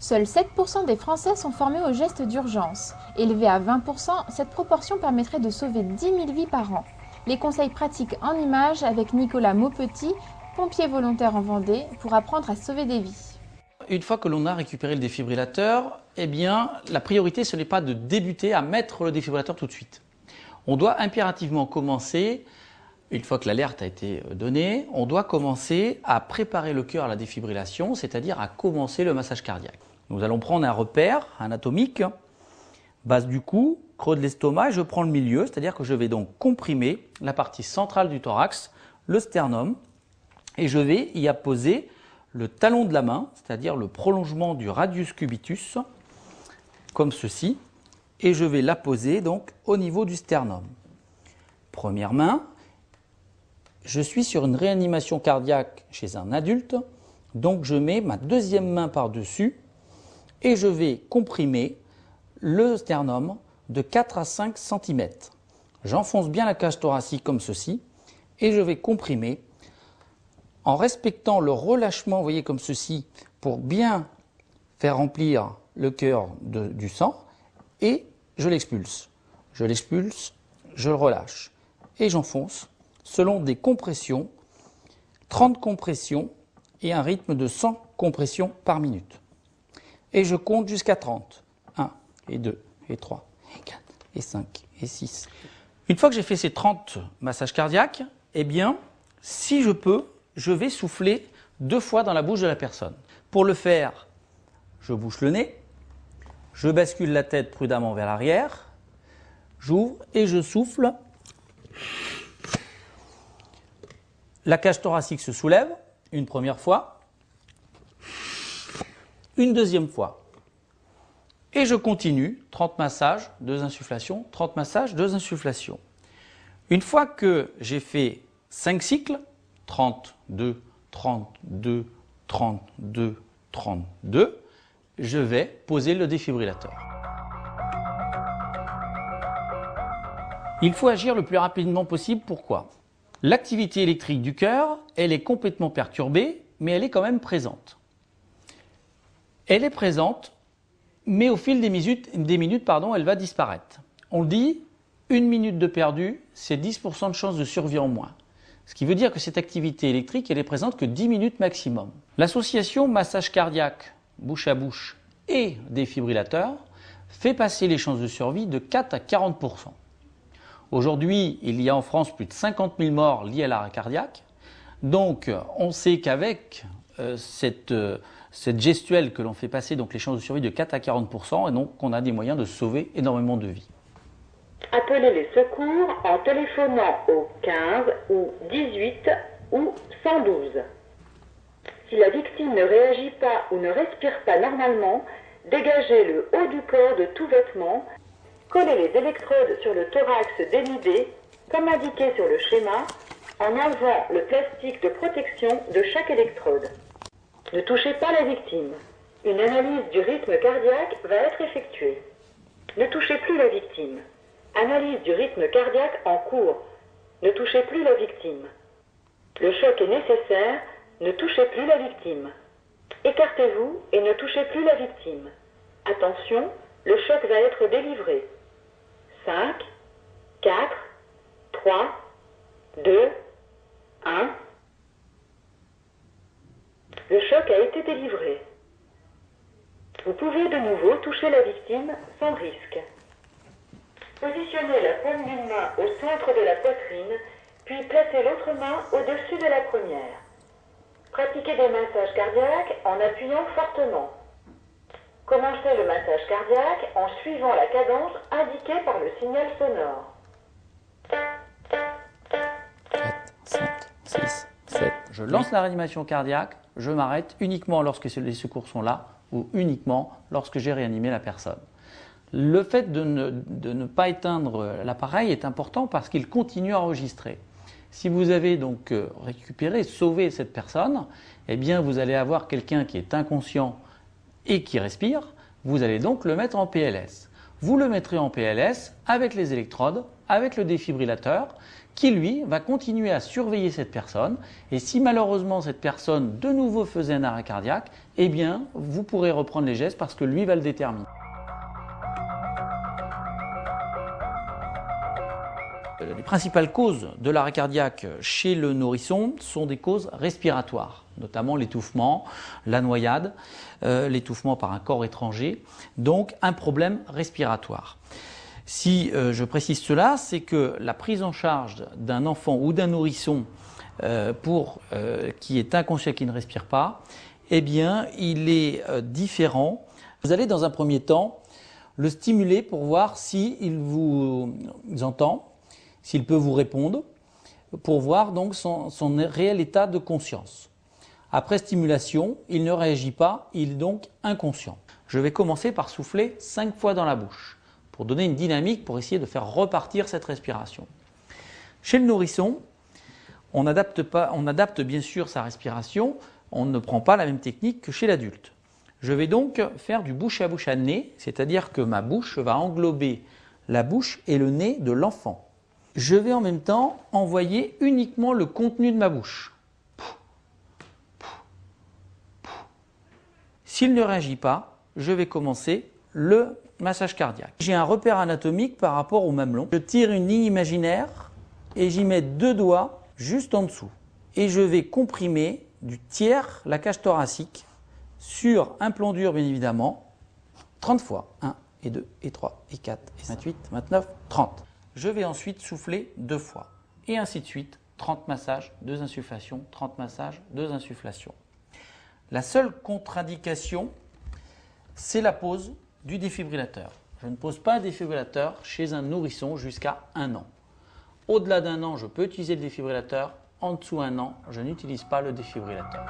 Seuls 7% des Français sont formés aux gestes d'urgence. Élevée à 20%, cette proportion permettrait de sauver 10 000 vies par an. Les conseils pratiques en images avec Nicolas Maupetit, pompier volontaire en Vendée, pour apprendre à sauver des vies. Une fois que l'on a récupéré le défibrillateur, eh bien, la priorité, ce n'est pas de débuter à mettre le défibrillateur tout de suite. On doit impérativement commencer, une fois que l'alerte a été donnée, on doit commencer à préparer le cœur à la défibrillation, c'est-à-dire à commencer le massage cardiaque. Nous allons prendre un repère anatomique, base du cou, creux de l'estomac, et je prends le milieu, c'est-à-dire que je vais donc comprimer la partie centrale du thorax, le sternum, et je vais y apposer le talon de la main, c'est-à-dire le prolongement du radius cubitus, comme ceci, et je vais l'apposer donc au niveau du sternum. Première main, je suis sur une réanimation cardiaque chez un adulte, donc je mets ma deuxième main par-dessus et je vais comprimer le sternum de 4 à 5 cm. J'enfonce bien la cage thoracique comme ceci et je vais comprimer en respectant le relâchement, vous voyez comme ceci, pour bien faire remplir le cœur du sang, et je l'expulse. Je l'expulse, je le relâche, et j'enfonce, selon des compressions, 30 compressions, et un rythme de 100 compressions par minute. Et je compte jusqu'à 30. 1, et 2, et 3, et 4, et 5, et 6. Une fois que j'ai fait ces 30 massages cardiaques, eh bien, si je peux, je vais souffler 2 fois dans la bouche de la personne. Pour le faire, je bouche le nez, je bascule la tête prudemment vers l'arrière, j'ouvre et je souffle. La cage thoracique se soulève une première fois, une deuxième fois. Et je continue, 30 massages, 2 insufflations, 30 massages, 2 insufflations. Une fois que j'ai fait 5 cycles, 32, 32, 32, 32, je vais poser le défibrillateur. Il faut agir le plus rapidement possible. Pourquoi? L'activité électrique du cœur, elle est complètement perturbée, mais elle est quand même présente. Elle est présente, mais au fil des minutes, elle va disparaître. On le dit, 1 minute de perdu, c'est 10% de chance de survie en moins. Ce qui veut dire que cette activité électrique, elle est présente que 10 minutes maximum. L'association massage cardiaque, bouche à bouche et défibrillateur fait passer les chances de survie de 4 à 40%. Aujourd'hui, il y a en France plus de 50 000 morts liés à l'arrêt cardiaque. Donc, on sait qu'avec cette gestuelle que l'on fait passer, donc les chances de survie de 4 à 40%, et donc on a des moyens de sauver énormément de vies. Appelez les secours en téléphonant au 15 ou 18 ou 112. Si la victime ne réagit pas ou ne respire pas normalement, dégagez le haut du corps de tout vêtement, collez les électrodes sur le thorax dénudé, comme indiqué sur le schéma, en enlevant le plastique de protection de chaque électrode. Ne touchez pas la victime. Une analyse du rythme cardiaque va être effectuée. Ne touchez plus la victime. Analyse du rythme cardiaque en cours. Ne touchez plus la victime. Le choc est nécessaire. Ne touchez plus la victime. Écartez-vous et ne touchez plus la victime. Attention, le choc va être délivré. 5, 4, 3, 2, 1. Le choc a été délivré. Vous pouvez de nouveau toucher la victime sans risque. Positionnez la paume d'une main au centre de la poitrine, puis placez l'autre main au-dessus de la première. Pratiquez des massages cardiaques en appuyant fortement. Commencez le massage cardiaque en suivant la cadence indiquée par le signal sonore. 4, 5, 6, 7. Je lance la réanimation cardiaque, je m'arrête uniquement lorsque les secours sont là ou uniquement lorsque j'ai réanimé la personne. Le fait de ne pas éteindre l'appareil est important parce qu'il continue à enregistrer. Si vous avez donc récupéré, sauvé cette personne, eh bien vous allez avoir quelqu'un qui est inconscient et qui respire, vous allez donc le mettre en PLS. Vous le mettrez en PLS avec les électrodes, avec le défibrillateur, qui lui va continuer à surveiller cette personne. Et si malheureusement cette personne de nouveau faisait un arrêt cardiaque, eh bien vous pourrez reprendre les gestes parce que lui va le déterminer. Les principales causes de l'arrêt cardiaque chez le nourrisson sont des causes respiratoires, notamment l'étouffement, la noyade, l'étouffement par un corps étranger, donc un problème respiratoire. Si je précise cela, c'est que la prise en charge d'un enfant ou d'un nourrisson qui est inconscient, qui ne respire pas, eh bien, il est différent. Vous allez dans un premier temps le stimuler pour voir s'il vous entend, s'il peut vous répondre, pour voir donc son réel état de conscience. Après stimulation, il ne réagit pas, il est donc inconscient. Je vais commencer par souffler 5 fois dans la bouche, pour donner une dynamique, pour essayer de faire repartir cette respiration. Chez le nourrisson, on adapte bien sûr sa respiration, on ne prend pas la même technique que chez l'adulte. Je vais donc faire du bouche à nez, c'est-à-dire que ma bouche va englober la bouche et le nez de l'enfant. Je vais en même temps envoyer uniquement le contenu de ma bouche. S'il ne réagit pas, je vais commencer le massage cardiaque. J'ai un repère anatomique par rapport au mamelon. Je tire une ligne imaginaire et j'y mets 2 doigts juste en dessous. Et je vais comprimer du tiers la cage thoracique sur un plan dur bien évidemment, 30 fois. 1 et 2 et 3 et 4 et 28, 29, 30. Je vais ensuite souffler 2 fois et ainsi de suite, 30 massages, 2 insufflations, 30 massages, 2 insufflations. La seule contre-indication, c'est la pose du défibrillateur. Je ne pose pas un défibrillateur chez un nourrisson jusqu'à 1 an. Au-delà d'1 an, je peux utiliser le défibrillateur. En dessous d'1 an, je n'utilise pas le défibrillateur.